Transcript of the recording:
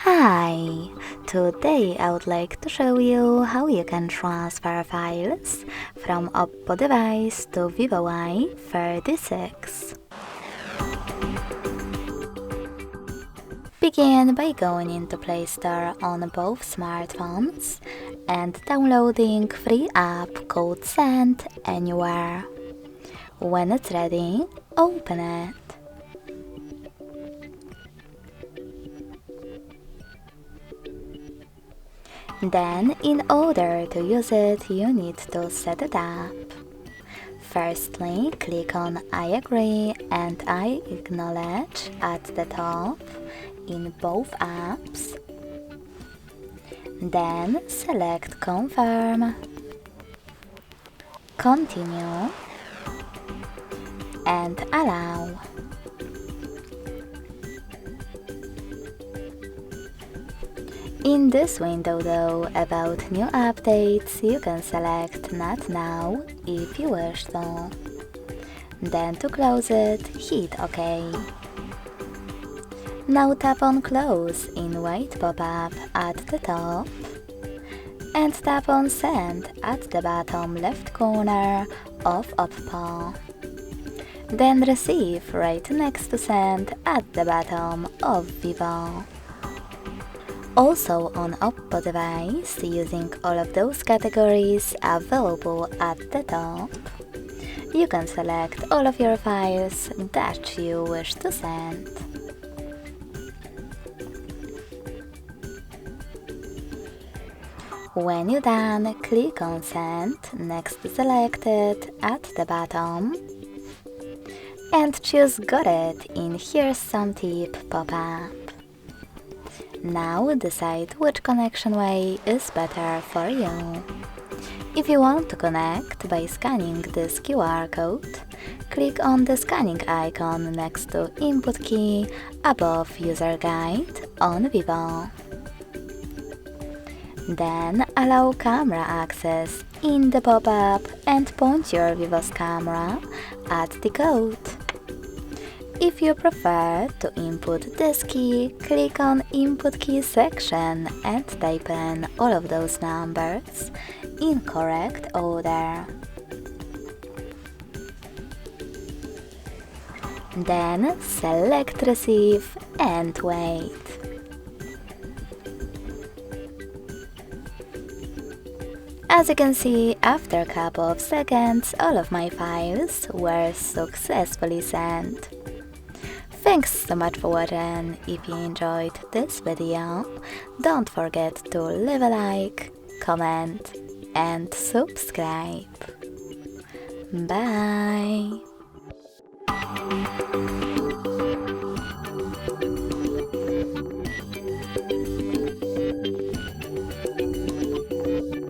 Hi! Today I would like to show you how you can transfer files from Oppo device to VIVO Y36. Begin by going into Play Store on both smartphones and downloading free app called Send Anywhere. When it's ready, open it. Then, in order to use it, you need to set it up. Firstly, click on I agree and I acknowledge at the top in both apps. Then select confirm, continue and allow. In this window though, about new updates, you can select Not Now if you wish to. Then to close it, hit OK. Now tap on Close in white pop-up at the top and tap on Send at the bottom left corner of Oppo. Then Receive right next to Send at the bottom of VIVO. Also on Oppo device, using all of those categories available at the top, you can select all of your files that you wish to send. When you're done, click on Send next to Selected at the bottom and choose Got It in Here's Some Tip pop-up. Now decide which connection way is better for you. If you want to connect by scanning this QR code, click on the scanning icon next to Input key above User Guide on VIVO. Then allow camera access in the pop-up and point your VIVO's camera at the code. If you prefer to input this key, click on Input Key section and type in all of those numbers in correct order. Then select Receive and wait. As you can see, after a couple of seconds, all of my files were successfully sent. Thanks so much for watching. If you enjoyed this video, don't forget to leave a like, comment and subscribe. Bye!